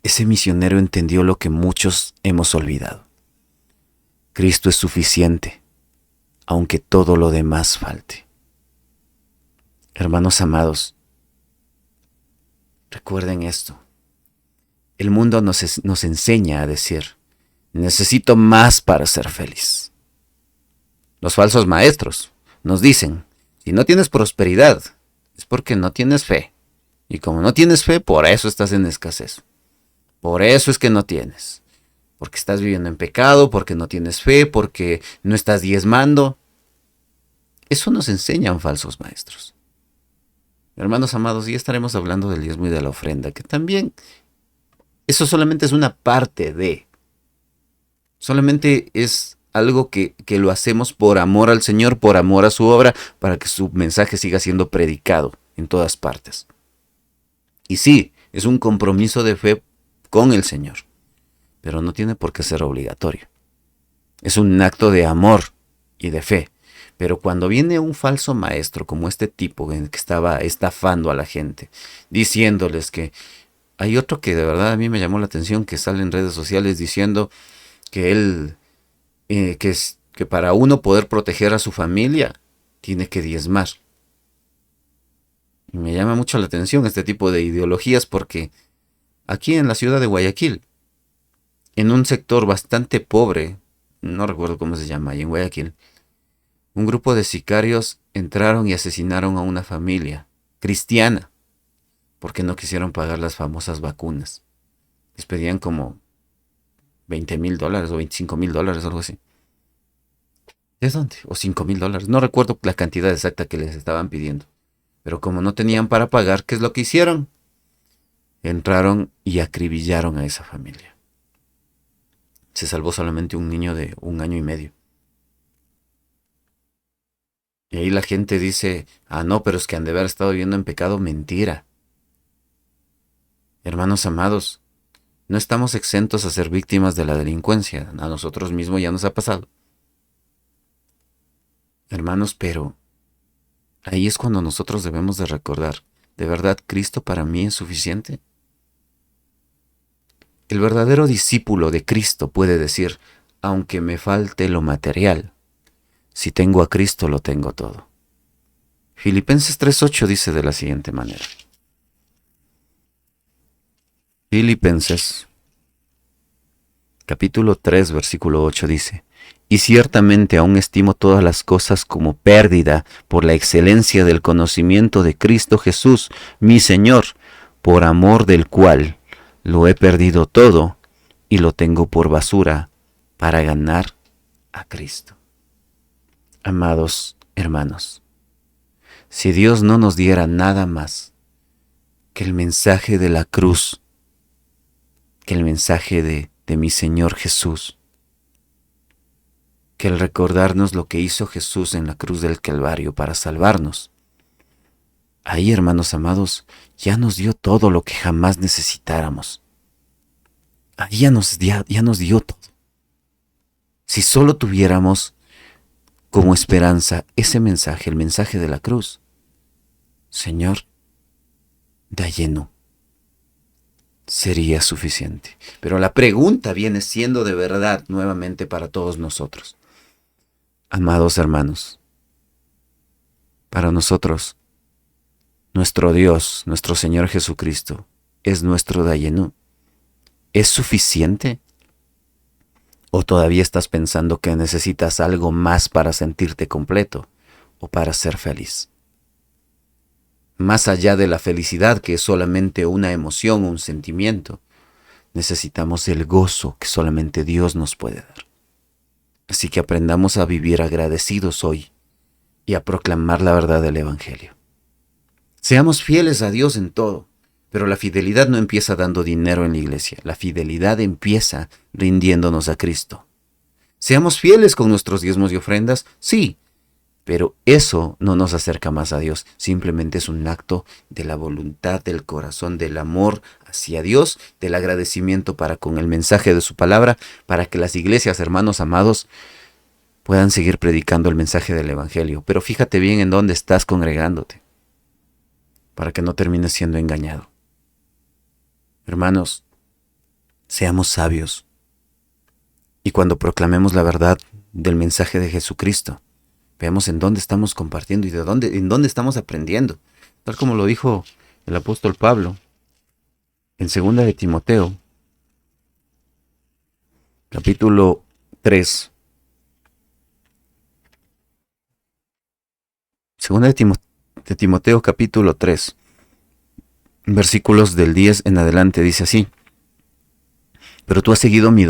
Ese misionero entendió lo que muchos hemos olvidado. Cristo es suficiente, aunque todo lo demás falte. Hermanos amados, recuerden esto. El mundo nos enseña a decir, necesito más para ser feliz. Los falsos maestros nos dicen, si no tienes prosperidad, es porque no tienes fe. Y como no tienes fe, por eso estás en escasez. Por eso es que no tienes. Porque estás viviendo en pecado, porque no tienes fe, porque no estás diezmando. Eso nos enseñan falsos maestros. Hermanos amados, ya estaremos hablando del diezmo y de la ofrenda, que también eso solamente es una parte de. Solamente es algo que lo hacemos por amor al Señor, por amor a su obra, para que su mensaje siga siendo predicado en todas partes. Y sí, es un compromiso de fe con el Señor, pero no tiene por qué ser obligatorio. Es un acto de amor y de fe. Pero cuando viene un falso maestro como este tipo que estaba estafando a la gente, diciéndoles que hay otro que de verdad a mí me llamó la atención, que sale en redes sociales diciendo que él, que para uno poder proteger a su familia, tiene que diezmar. Y me llama mucho la atención este tipo de ideologías porque aquí en la ciudad de Guayaquil, en un sector bastante pobre, no recuerdo cómo se llama, ahí en Guayaquil, un grupo de sicarios entraron y asesinaron a una familia cristiana porque no quisieron pagar las famosas vacunas. Les pedían como $20,000 o $25,000, algo así. ¿De dónde? O $5,000. No recuerdo la cantidad exacta que les estaban pidiendo. Pero como no tenían para pagar, ¿qué es lo que hicieron? Entraron y acribillaron a esa familia. Se salvó solamente un niño de 1 año y medio. Y ahí la gente dice, no, pero es que han de haber estado viviendo en pecado. Mentira. Hermanos amados, no estamos exentos a ser víctimas de la delincuencia. A nosotros mismos ya nos ha pasado. Hermanos, pero ahí es cuando nosotros debemos de recordar, ¿de verdad Cristo para mí es suficiente? El verdadero discípulo de Cristo puede decir, aunque me falte lo material, si tengo a Cristo lo tengo todo. Filipenses 3:8 dice de la siguiente manera. Filipenses capítulo 3 versículo 8 dice, y ciertamente aún estimo todas las cosas como pérdida por la excelencia del conocimiento de Cristo Jesús, mi Señor, por amor del cual lo he perdido todo y lo tengo por basura para ganar a Cristo. Amados hermanos, si Dios no nos diera nada más que el mensaje de la cruz, que el mensaje de mi Señor Jesús, que el recordarnos lo que hizo Jesús en la cruz del Calvario para salvarnos, ahí, hermanos amados, ya nos dio todo lo que jamás necesitáramos. Ahí ya nos dio todo. Si solo tuviéramos como esperanza ese mensaje, el mensaje de la cruz, Señor, Dayenu, sería suficiente. Pero la pregunta viene siendo de verdad nuevamente para todos nosotros. Amados hermanos, para nosotros, nuestro Dios, nuestro Señor Jesucristo, es nuestro Dayenu. ¿Es suficiente? ¿O todavía estás pensando que necesitas algo más para sentirte completo o para ser feliz? Más allá de la felicidad, que es solamente una emoción o un sentimiento, necesitamos el gozo que solamente Dios nos puede dar. Así que aprendamos a vivir agradecidos hoy y a proclamar la verdad del Evangelio. Seamos fieles a Dios en todo, pero la fidelidad no empieza dando dinero en la iglesia. La fidelidad empieza rindiéndonos a Cristo. Seamos fieles con nuestros diezmos y ofrendas, sí, Pero eso no nos acerca más a Dios, simplemente es un acto de la voluntad, del corazón, del amor hacia Dios, del agradecimiento para con el mensaje de su palabra, para que las iglesias, hermanos amados, puedan seguir predicando el mensaje del Evangelio. Pero fíjate bien en dónde estás congregándote, para que no termines siendo engañado. Hermanos, seamos sabios, y cuando proclamemos la verdad del mensaje de Jesucristo, veamos en dónde estamos compartiendo y en dónde estamos aprendiendo. Tal como lo dijo el apóstol Pablo en 2 de Timoteo, capítulo 3. 2 de Timoteo, capítulo 3, versículos del 10 en adelante, dice así: pero tú has seguido mi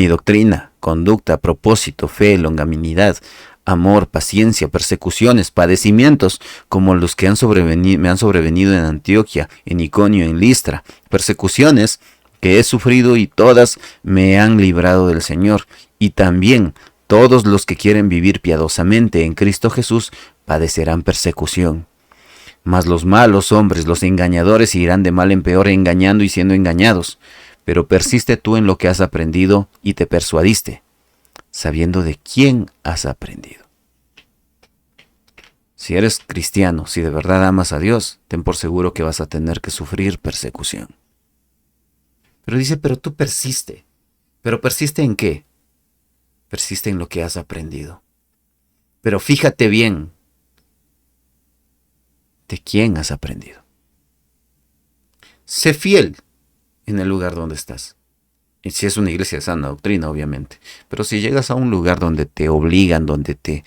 doctrina, conducta, propósito, fe, longanimidad, amor, paciencia, persecuciones, padecimientos, como los que me han sobrevenido en Antioquia, en Iconio, en Listra, persecuciones que he sufrido y todas me han librado del Señor. Y también todos los que quieren vivir piadosamente en Cristo Jesús padecerán persecución. Mas los malos hombres, los engañadores, irán de mal en peor, engañando y siendo engañados. Pero persiste tú en lo que has aprendido y te persuadiste, sabiendo de quién has aprendido. Si eres cristiano, si de verdad amas a Dios, ten por seguro que vas a tener que sufrir persecución. Pero dice, pero tú persiste. ¿Pero persiste en qué? Persiste en lo que has aprendido. Pero fíjate bien, ¿de quién has aprendido? Sé fiel en el lugar donde estás. Y si es una iglesia de sana doctrina, obviamente. Pero si llegas a un lugar donde te obligan, donde te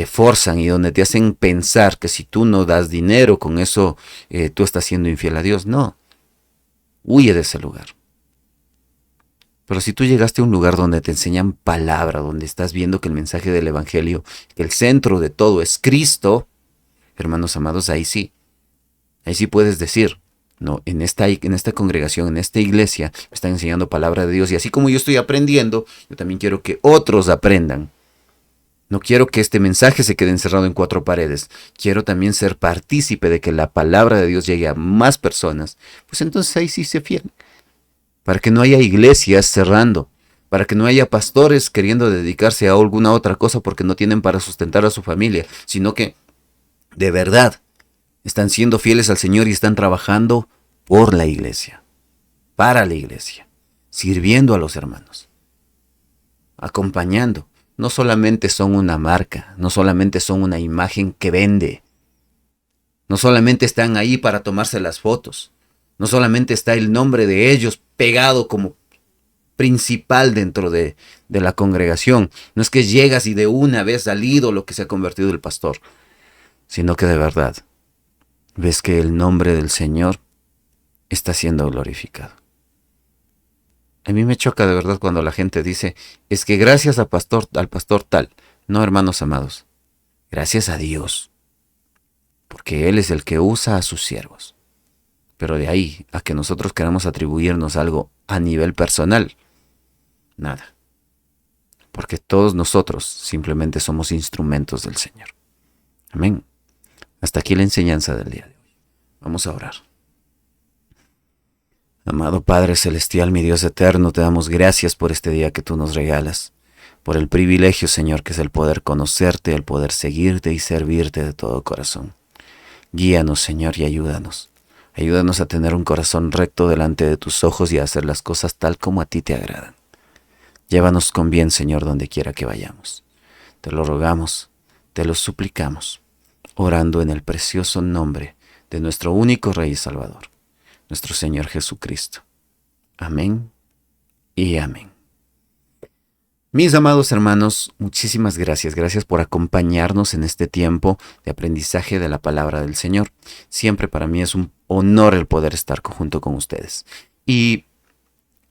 forzan y donde te hacen pensar que si tú no das dinero, con eso tú estás siendo infiel a Dios, no. Huye de ese lugar. Pero si tú llegaste a un lugar donde te enseñan palabra, donde estás viendo que el mensaje del Evangelio, que el centro de todo es Cristo, hermanos amados, ahí sí puedes decir, no, en esta congregación, en esta iglesia, me están enseñando palabra de Dios, y así como yo estoy aprendiendo, yo también quiero que otros aprendan. No quiero que este mensaje se quede encerrado en 4 paredes. Quiero también ser partícipe de que la palabra de Dios llegue a más personas. Pues entonces ahí sí sé fiel. Para que no haya iglesias cerrando. Para que no haya pastores queriendo dedicarse a alguna otra cosa porque no tienen para sustentar a su familia. Sino que, de verdad, están siendo fieles al Señor y están trabajando por la iglesia. Para la iglesia. Sirviendo a los hermanos. Acompañando. No solamente son una marca, no solamente son una imagen que vende, no solamente están ahí para tomarse las fotos, no solamente está el nombre de ellos pegado como principal dentro de la congregación, no es que llegas y de una vez al ídolo que se ha convertido el pastor, sino que de verdad ves que el nombre del Señor está siendo glorificado. A mí me choca de verdad cuando la gente dice, es que gracias al pastor tal. No, hermanos amados, gracias a Dios, porque Él es el que usa a sus siervos. Pero de ahí a que nosotros queramos atribuirnos algo a nivel personal, nada. Porque todos nosotros simplemente somos instrumentos del Señor. Amén. Hasta aquí la enseñanza del día de hoy. Vamos a orar. Amado Padre Celestial, mi Dios eterno, te damos gracias por este día que tú nos regalas, por el privilegio, Señor, que es el poder conocerte, el poder seguirte y servirte de todo corazón. Guíanos, Señor, y ayúdanos. Ayúdanos a tener un corazón recto delante de tus ojos y a hacer las cosas tal como a ti te agradan. Llévanos con bien, Señor, donde quiera que vayamos. Te lo rogamos, te lo suplicamos, orando en el precioso nombre de nuestro único Rey y Salvador, nuestro Señor Jesucristo. Amén y amén. Mis amados hermanos, muchísimas gracias. Gracias por acompañarnos en este tiempo de aprendizaje de la palabra del Señor. Siempre para mí es un honor el poder estar junto con ustedes. Y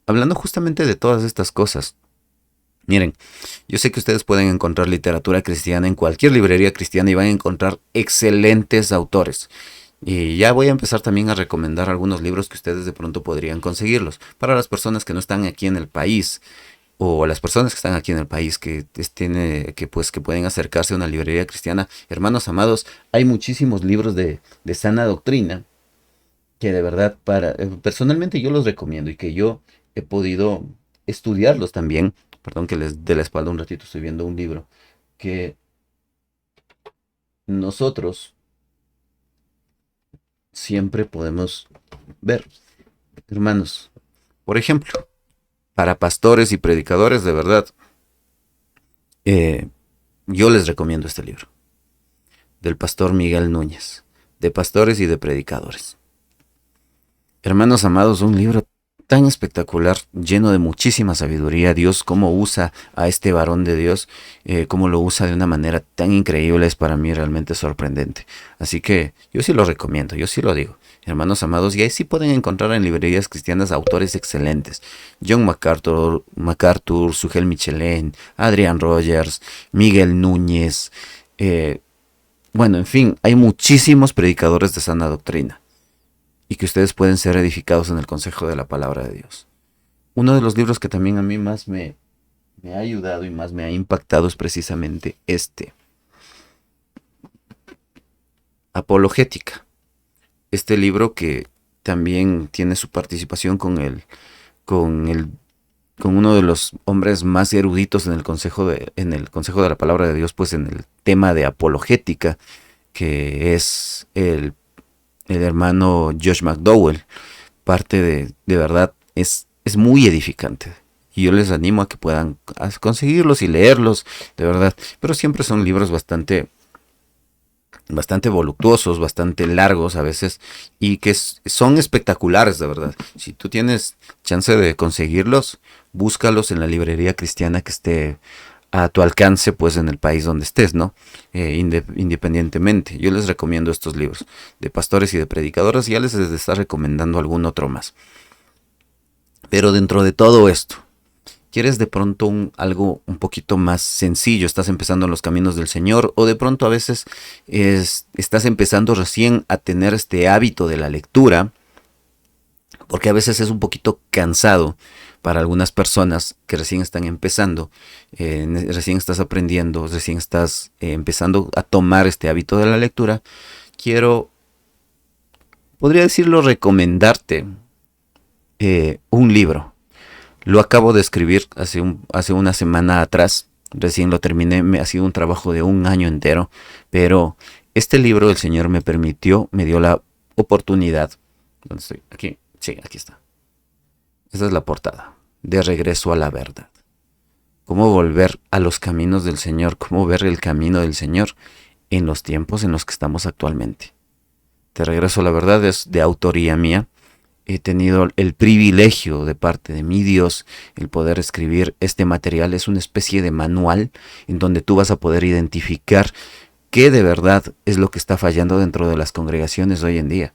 hablando justamente de todas estas cosas, miren, yo sé que ustedes pueden encontrar literatura cristiana en cualquier librería cristiana y van a encontrar excelentes autores. Y ya voy a empezar también a recomendar algunos libros que ustedes de pronto podrían conseguirlos para las personas que no están aquí en el país. o las personas que están aquí en el país que pueden acercarse a una librería cristiana, hermanos amados, hay muchísimos libros de sana doctrina que de verdad personalmente yo los recomiendo y que yo he podido estudiarlos también. Perdón que les dé la espalda un ratito, estoy viendo un libro que nosotros siempre podemos ver, hermanos. Por ejemplo, para pastores y predicadores, de verdad, yo les recomiendo este libro, del pastor Miguel Núñez, de pastores y de predicadores. Hermanos amados, un libro tan espectacular, lleno de muchísima sabiduría. Dios, cómo usa a este varón de Dios, cómo lo usa de una manera tan increíble, es para mí realmente sorprendente. Así que yo sí lo recomiendo, yo sí lo digo. Hermanos amados, y ahí sí pueden encontrar en librerías cristianas autores excelentes. John MacArthur, Sugel Michelén, Adrian Rogers, Miguel Núñez. Bueno, en fin, hay muchísimos predicadores de sana doctrina y que ustedes pueden ser edificados en el consejo de la palabra de Dios. Uno de los libros que también a mí más me ha ayudado y más me ha impactado es precisamente este, Apologética. Este libro que también tiene su participación con el, con uno de los hombres más eruditos en el consejo de la palabra de Dios, pues en el tema de apologética, que es el hermano Josh McDowell. Parte de verdad es muy edificante. Y yo les animo a que puedan conseguirlos y leerlos, de verdad. Pero siempre son libros bastante voluptuosos, bastante largos a veces, y que son espectaculares, de verdad. Si tú tienes chance de conseguirlos, búscalos en la librería cristiana que esté a tu alcance, pues en el país donde estés, ¿no? Independientemente. Yo les recomiendo estos libros de pastores y de predicadores, y ya les está recomendando algún otro más. Pero dentro de todo esto, ¿quieres de pronto algo un poquito más sencillo? ¿Estás empezando en los caminos del Señor? O de pronto a veces estás empezando recién a tener este hábito de la lectura, porque a veces es un poquito cansado para algunas personas que recién están empezando, recién estás aprendiendo, recién estás empezando a tomar este hábito de la lectura. Podría decirlo, recomendarte un libro. Lo acabo de escribir hace una semana atrás, recién lo terminé, ha sido un trabajo de un año entero, pero este libro el Señor me dio la oportunidad. ¿Dónde estoy? Aquí, sí, aquí está. Esta es la portada, De regreso a la verdad. Cómo volver a los caminos del Señor, cómo ver el camino del Señor en los tiempos en los que estamos actualmente. De regreso a la verdad es de autoría mía. He tenido el privilegio de parte de mi Dios el poder escribir este material. Es una especie de manual en donde tú vas a poder identificar qué de verdad es lo que está fallando dentro de las congregaciones hoy en día.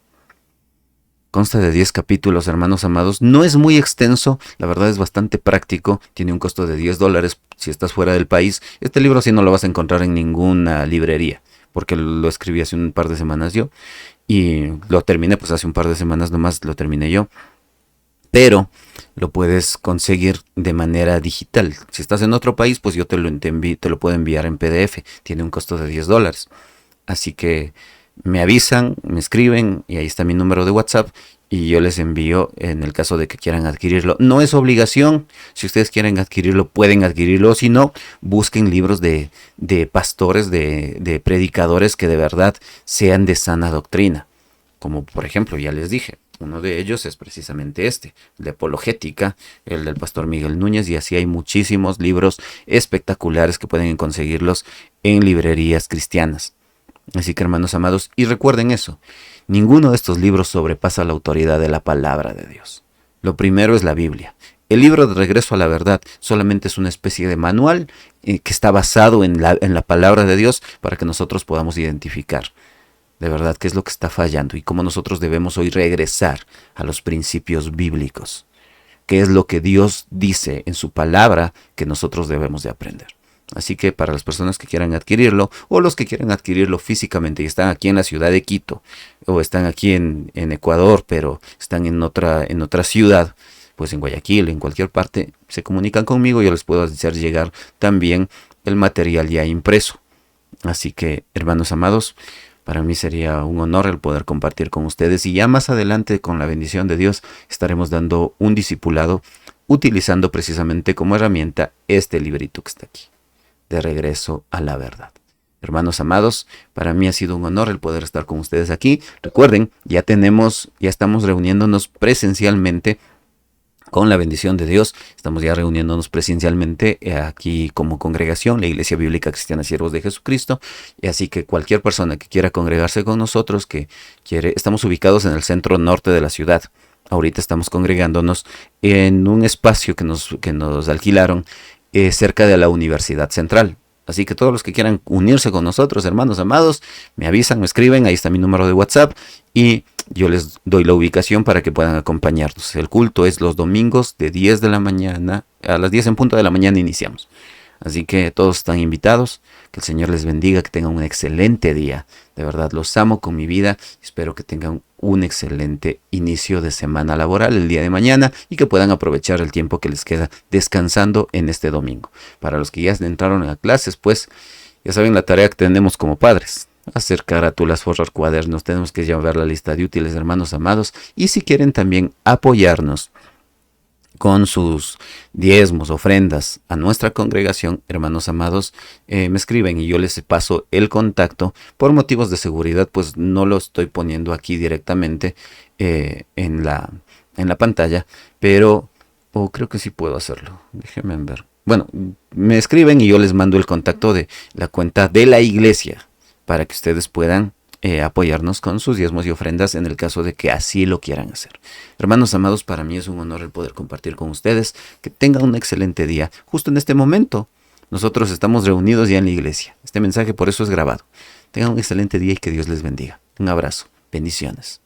Consta de 10 capítulos, hermanos amados. No es muy extenso, la verdad es bastante práctico. Tiene un costo de $10 si estás fuera del país. Este libro sí no lo vas a encontrar en ninguna librería, porque lo escribí hace un par de semanas yo. Y lo terminé, pues hace un par de semanas nomás lo terminé yo. Pero lo puedes conseguir de manera digital. Si estás en otro país, pues yo te lo puedo enviar en PDF. Tiene un costo de $10. Así que me avisan, me escriben y ahí está mi número de WhatsApp y yo les envío en el caso de que quieran adquirirlo. No es obligación, si ustedes quieren adquirirlo pueden adquirirlo, si no, busquen libros de pastores, de predicadores que de verdad sean de sana doctrina. Como por ejemplo, ya les dije, uno de ellos es precisamente este, de apologética, el del pastor Miguel Núñez, y así hay muchísimos libros espectaculares que pueden conseguirlos en librerías cristianas. Así que hermanos amados, y recuerden eso, ninguno de estos libros sobrepasa la autoridad de la palabra de Dios. Lo primero es la Biblia. El libro de Regreso a la Verdad solamente es una especie de manual que está basado en la palabra de Dios para que nosotros podamos identificar de verdad qué es lo que está fallando y cómo nosotros debemos hoy regresar a los principios bíblicos. Qué es lo que Dios dice en su palabra que nosotros debemos de aprender. Así que para las personas que quieran adquirirlo o los que quieran adquirirlo físicamente y están aquí en la ciudad de Quito o están aquí en Ecuador pero están en otra ciudad, pues en Guayaquil, en cualquier parte, se comunican conmigo, yo les puedo hacer llegar también el material ya impreso. Así que, hermanos amados, para mí sería un honor el poder compartir con ustedes, y ya más adelante, con la bendición de Dios, estaremos dando un discipulado utilizando precisamente como herramienta este librito que está aquí, De Regreso a la Verdad. Hermanos amados, para mí ha sido un honor el poder estar con ustedes aquí. Recuerden, ya estamos reuniéndonos presencialmente con la bendición de Dios. Estamos ya reuniéndonos presencialmente aquí como congregación, la Iglesia Bíblica Cristiana Siervos de Jesucristo. Y así que cualquier persona que quiera congregarse con nosotros, estamos ubicados en el centro norte de la ciudad. Ahorita estamos congregándonos en un espacio que nos alquilaron cerca de la Universidad Central. Así que todos los que quieran unirse con nosotros, hermanos amados, me avisan, me escriben, ahí está mi número de WhatsApp y yo les doy la ubicación para que puedan acompañarnos. El culto es los domingos de 10 de la mañana, a las 10 en punto de la mañana iniciamos. Así que todos están invitados, que el Señor les bendiga, que tengan un excelente día. De verdad, los amo con mi vida. Espero que tengan un excelente inicio de semana laboral el día de mañana y que puedan aprovechar el tiempo que les queda descansando en este domingo. Para los que ya entraron a clases, pues ya saben la tarea que tenemos como padres. Hacer carátulas, forrar cuadernos, tenemos que llevar la lista de útiles, hermanos amados. Y si quieren también apoyarnos con sus diezmos, ofrendas a nuestra congregación, hermanos amados, me escriben y yo les paso el contacto. Por motivos de seguridad, pues no lo estoy poniendo aquí directamente en la pantalla, pero creo que sí puedo hacerlo. Déjenme ver. Bueno, me escriben y yo les mando el contacto de la cuenta de la iglesia para que ustedes puedan apoyarnos con sus diezmos y ofrendas en el caso de que así lo quieran hacer. Hermanos amados, para mí es un honor el poder compartir con ustedes. Que tengan un excelente día. Justo en este momento, nosotros estamos reunidos ya en la iglesia. Este mensaje por eso es grabado. Tengan un excelente día y que Dios les bendiga. Un abrazo. Bendiciones.